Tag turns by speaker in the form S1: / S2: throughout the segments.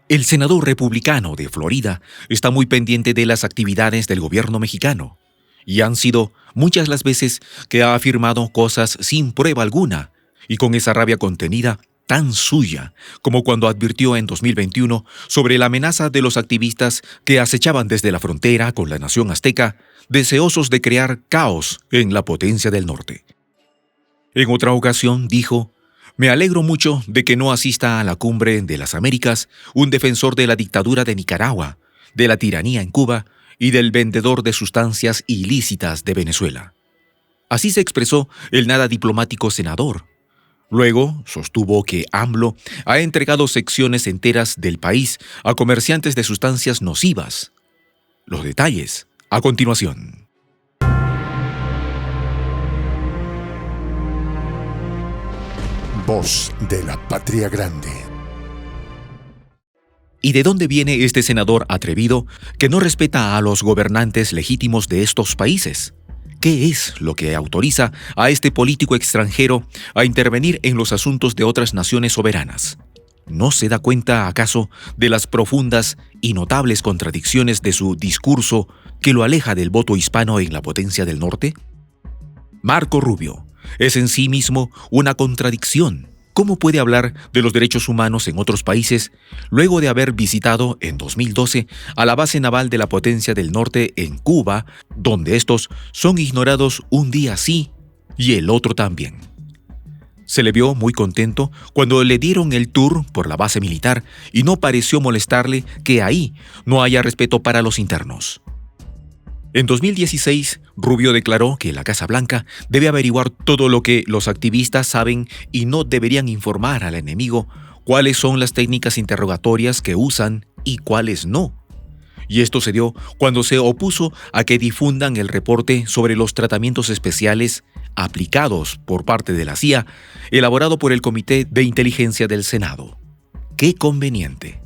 S1: El senador republicano de Florida está muy pendiente de las actividades del gobierno mexicano, y han sido muchas las veces que ha afirmado cosas sin prueba alguna, y con esa rabia contenida tan suya como cuando advirtió en 2021 sobre la amenaza de los activistas que acechaban desde la frontera con la nación azteca, deseosos de crear caos en la potencia del norte. En otra ocasión dijo: "Me alegro mucho de que no asista a la Cumbre de las Américas un defensor de la dictadura de Nicaragua, de la tiranía en Cuba y del vendedor de sustancias ilícitas de Venezuela". Así se expresó el nada diplomático senador. Luego sostuvo que AMLO ha entregado secciones enteras del país a comerciantes de sustancias nocivas. Los detalles a continuación.
S2: Voz de la Patria Grande.
S1: ¿Y de dónde viene este senador atrevido que no respeta a los gobernantes legítimos de estos países? ¿Qué es lo que autoriza a este político extranjero a intervenir en los asuntos de otras naciones soberanas? ¿No se da cuenta, acaso, de las profundas y notables contradicciones de su discurso que lo aleja del voto hispano en la potencia del norte? Marco Rubio es en sí mismo una contradicción. ¿Cómo puede hablar de los derechos humanos en otros países luego de haber visitado en 2012 a la base naval de la potencia del norte en Cuba, donde estos son ignorados un día sí y el otro también? Se le vio muy contento cuando le dieron el tour por la base militar y no pareció molestarle que ahí no haya respeto para los internos. En 2016, Rubio declaró que la Casa Blanca debe averiguar todo lo que los activistas saben y no deberían informar al enemigo cuáles son las técnicas interrogatorias que usan y cuáles no. Y esto se dio cuando se opuso a que difundan el reporte sobre los tratamientos especiales aplicados por parte de la CIA, elaborado por el Comité de Inteligencia del Senado. ¡Qué conveniente!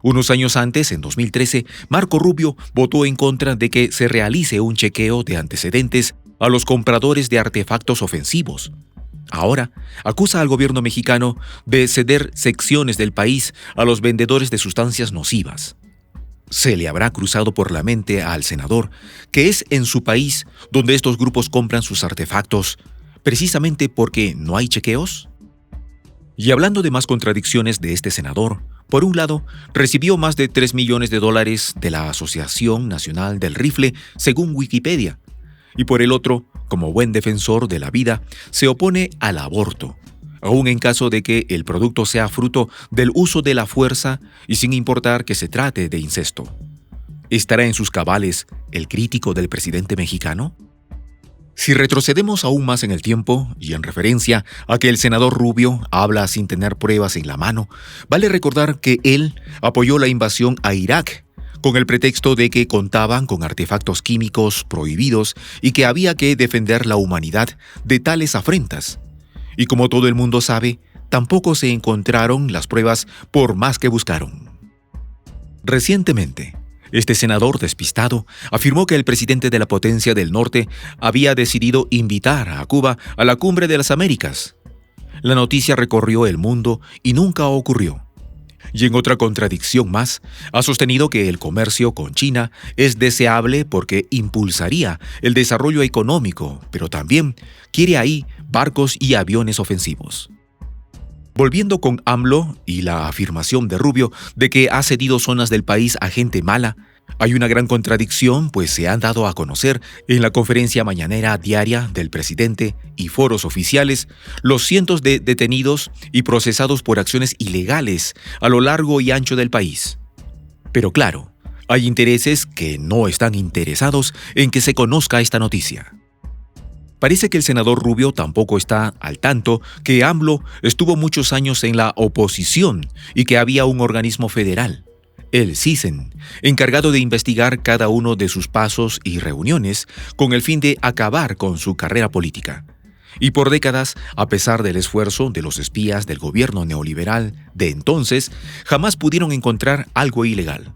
S1: Unos años antes, en 2013, Marco Rubio votó en contra de que se realice un chequeo de antecedentes a los compradores de artefactos ofensivos. Ahora, acusa al gobierno mexicano de ceder secciones del país a los vendedores de sustancias nocivas. ¿Se le habrá cruzado por la mente al senador que es en su país donde estos grupos compran sus artefactos precisamente porque no hay chequeos? Y hablando de más contradicciones de este senador, por un lado, recibió más de $3 millones de la Asociación Nacional del Rifle, según Wikipedia. Y por el otro, como buen defensor de la vida, se opone al aborto, aun en caso de que el producto sea fruto del uso de la fuerza y sin importar que se trate de incesto. ¿Estará en sus cabales el crítico del presidente mexicano? Si retrocedemos aún más en el tiempo, y en referencia a que el senador Rubio habla sin tener pruebas en la mano, vale recordar que él apoyó la invasión a Irak con el pretexto de que contaban con artefactos químicos prohibidos y que había que defender la humanidad de tales afrentas. Y como todo el mundo sabe, tampoco se encontraron las pruebas por más que buscaron. Recientemente, este senador despistado afirmó que el presidente de la potencia del norte había decidido invitar a Cuba a la Cumbre de las Américas. La noticia recorrió el mundo y nunca ocurrió. Y en otra contradicción más, ha sostenido que el comercio con China es deseable porque impulsaría el desarrollo económico, pero también quiere ahí barcos y aviones ofensivos. Volviendo con AMLO y la afirmación de Rubio de que ha cedido zonas del país a gente mala, hay una gran contradicción, pues se han dado a conocer en la conferencia mañanera diaria del presidente y foros oficiales los cientos de detenidos y procesados por acciones ilegales a lo largo y ancho del país. Pero claro, hay intereses que no están interesados en que se conozca esta noticia. Parece que el senador Rubio tampoco está al tanto que AMLO estuvo muchos años en la oposición y que había un organismo federal, el CISEN, encargado de investigar cada uno de sus pasos y reuniones con el fin de acabar con su carrera política. Y por décadas, a pesar del esfuerzo de los espías del gobierno neoliberal de entonces, jamás pudieron encontrar algo ilegal.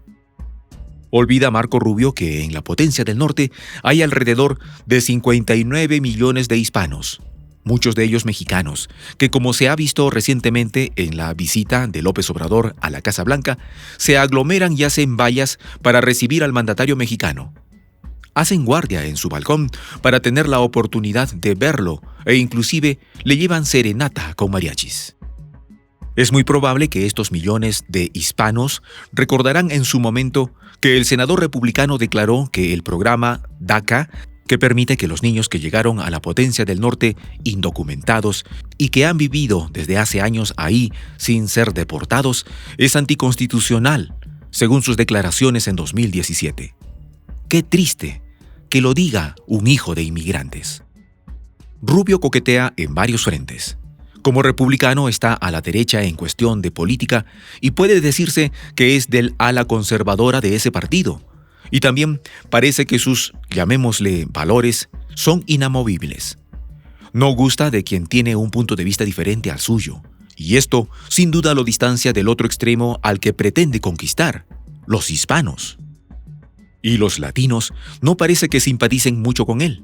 S1: Olvida Marco Rubio que en la potencia del norte hay alrededor de 59 millones de hispanos. muchos de ellos mexicanos, que como se ha visto recientemente en la visita de López Obrador a la Casa Blanca, se aglomeran y hacen vallas para recibir al mandatario mexicano. Hacen guardia en su balcón para tener la oportunidad de verlo e inclusive le llevan serenata con mariachis. Es muy probable que estos millones de hispanos recordarán en su momento que el senador republicano declaró que el programa DACA, que permite que los niños que llegaron a la potencia del norte indocumentados y que han vivido desde hace años ahí sin ser deportados, es anticonstitucional, según sus declaraciones en 2017. Qué triste que lo diga un hijo de inmigrantes. Rubio coquetea en varios frentes. Como republicano está a la derecha en cuestión de política y puede decirse que es del ala conservadora de ese partido. Y también parece que sus, llamémosle, valores son inamovibles. No gusta de quien tiene un punto de vista diferente al suyo. Y esto, sin duda, lo distancia del otro extremo al que pretende conquistar, los hispanos. Y los latinos no parece que simpaticen mucho con él.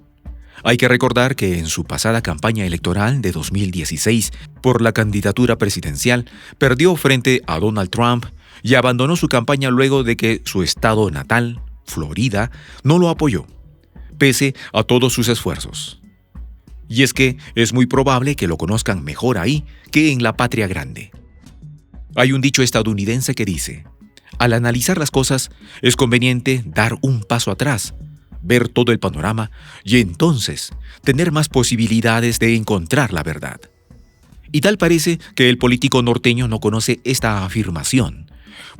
S1: Hay que recordar que en su pasada campaña electoral de 2016 por la candidatura presidencial perdió frente a Donald Trump y abandonó su campaña luego de que su estado natal, Florida, no lo apoyó, pese a todos sus esfuerzos. Y es que es muy probable que lo conozcan mejor ahí que en la patria grande. Hay un dicho estadounidense que dice: al analizar las cosas es conveniente dar un paso atrás, ver todo el panorama y entonces tener más posibilidades de encontrar la verdad. Y tal parece que el político norteño no conoce esta afirmación,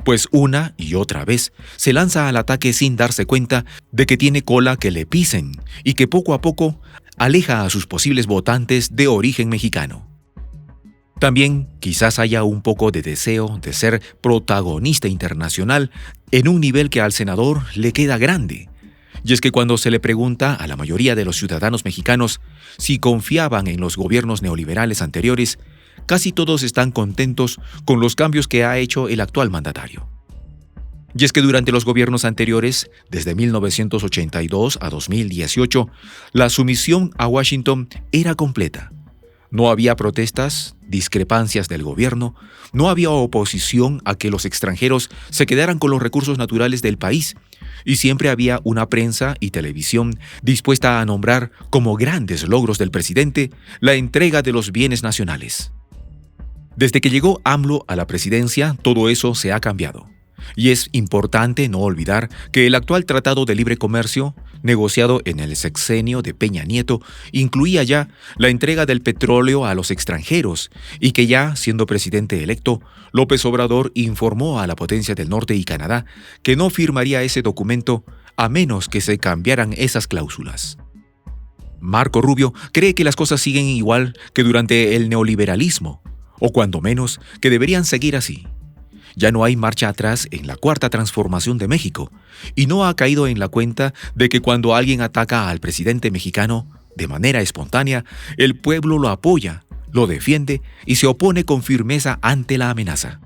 S1: pues una y otra vez se lanza al ataque sin darse cuenta de que tiene cola que le pisen y que poco a poco aleja a sus posibles votantes de origen mexicano. También quizás haya un poco de deseo de ser protagonista internacional en un nivel que al senador le queda grande. Y es que cuando se le pregunta a la mayoría de los ciudadanos mexicanos si confiaban en los gobiernos neoliberales anteriores, casi todos están contentos con los cambios que ha hecho el actual mandatario. Y es que durante los gobiernos anteriores, desde 1982 a 2018, la sumisión a Washington era completa. No había protestas, discrepancias del gobierno, no había oposición a que los extranjeros se quedaran con los recursos naturales del país, y siempre había una prensa y televisión dispuesta a nombrar como grandes logros del presidente la entrega de los bienes nacionales. Desde que llegó AMLO a la presidencia, todo eso se ha cambiado. Y es importante no olvidar que el actual Tratado de Libre Comercio, negociado en el sexenio de Peña Nieto, incluía ya la entrega del petróleo a los extranjeros y que ya, siendo presidente electo, López Obrador informó a la potencia del norte y Canadá que no firmaría ese documento a menos que se cambiaran esas cláusulas. Marco Rubio cree que las cosas siguen igual que durante el neoliberalismo, o cuando menos que deberían seguir así. Ya no hay marcha atrás en la cuarta transformación de México, y no ha caído en la cuenta de que cuando alguien ataca al presidente mexicano, de manera espontánea, el pueblo lo apoya, lo defiende y se opone con firmeza ante la amenaza.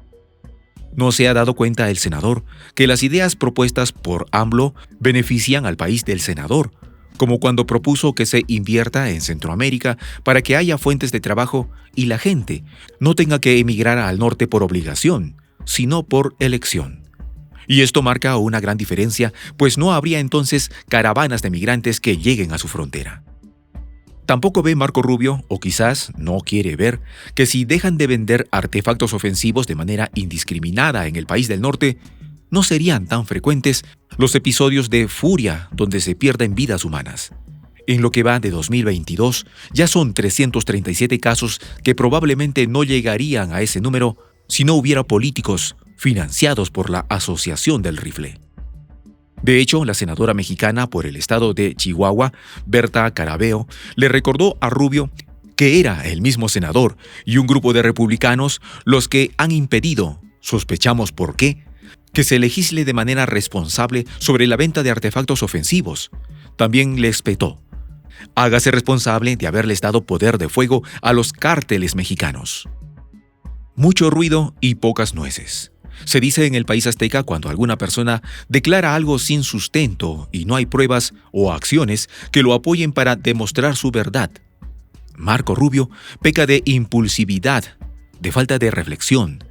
S1: ¿No se ha dado cuenta el senador que las ideas propuestas por AMLO benefician al país del senador, como cuando propuso que se invierta en Centroamérica para que haya fuentes de trabajo y la gente no tenga que emigrar al norte por obligación, sino por elección? Y esto marca una gran diferencia, pues no habría entonces caravanas de migrantes que lleguen a su frontera. Tampoco ve Marco Rubio, o quizás no quiere ver, que si dejan de vender artefactos ofensivos de manera indiscriminada en el país del norte, no serían tan frecuentes los episodios de furia donde se pierden vidas humanas. En lo que va de 2022, ya son 337 casos que probablemente no llegarían a ese número si no hubiera políticos financiados por la Asociación del Rifle. De hecho, la senadora mexicana por el estado de Chihuahua, Berta Carabeo, le recordó a Rubio que era el mismo senador y un grupo de republicanos los que han impedido, sospechamos por qué, que se legisle de manera responsable sobre la venta de artefactos ofensivos. También le espetó: hágase responsable de haberles dado poder de fuego a los cárteles mexicanos. Mucho ruido y pocas nueces. Se dice en el país azteca cuando alguna persona declara algo sin sustento y no hay pruebas o acciones que lo apoyen para demostrar su verdad. Marco Rubio, peca de impulsividad, de falta de reflexión,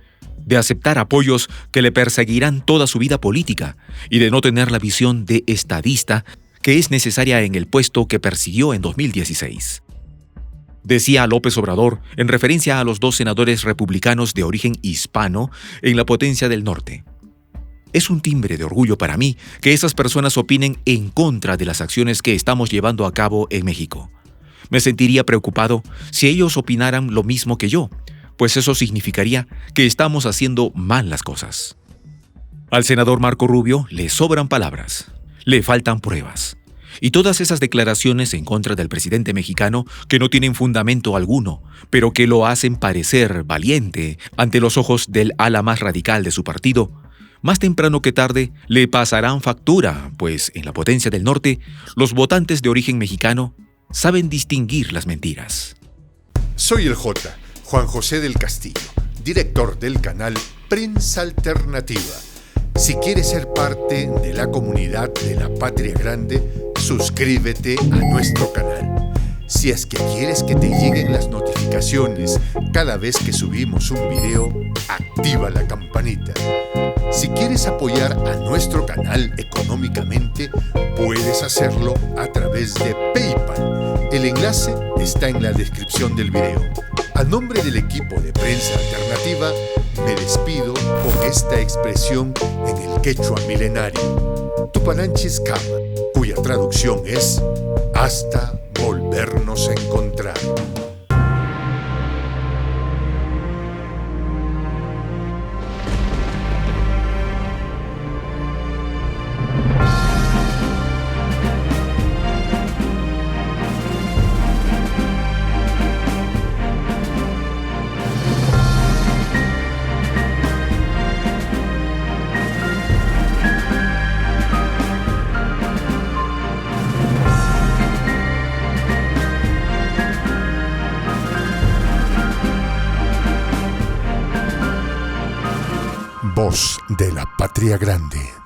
S1: de aceptar apoyos que le perseguirán toda su vida política y de no tener la visión de estadista que es necesaria en el puesto que persiguió en 2016. Decía López Obrador en referencia a los 2 senadores republicanos de origen hispano en la potencia del norte. Es un timbre de orgullo para mí que esas personas opinen en contra de las acciones que estamos llevando a cabo en México. Me sentiría preocupado si ellos opinaran lo mismo que yo, pues eso significaría que estamos haciendo mal las cosas. Al senador Marco Rubio le sobran palabras, le faltan pruebas. Y todas esas declaraciones en contra del presidente mexicano que no tienen fundamento alguno, pero que lo hacen parecer valiente ante los ojos del ala más radical de su partido, más temprano que tarde le pasarán factura, pues en la potencia del norte, los votantes de origen mexicano saben distinguir las mentiras.
S2: Soy el J, Juan José del Castillo, director del canal Prensa Alternativa. Si quieres ser parte de la comunidad de la Patria Grande, suscríbete a nuestro canal. Si es que quieres que te lleguen las notificaciones cada vez que subimos un video, activa la campanita. Si quieres apoyar a nuestro canal económicamente, puedes hacerlo a través de PayPal. El enlace está en la descripción del video. A nombre del equipo de Prensa Alternativa, me despido con esta expresión en el quechua milenario, Tupananchis Kama, cuya traducción es hasta volvernos a encontrar. Voz de la Patria Grande.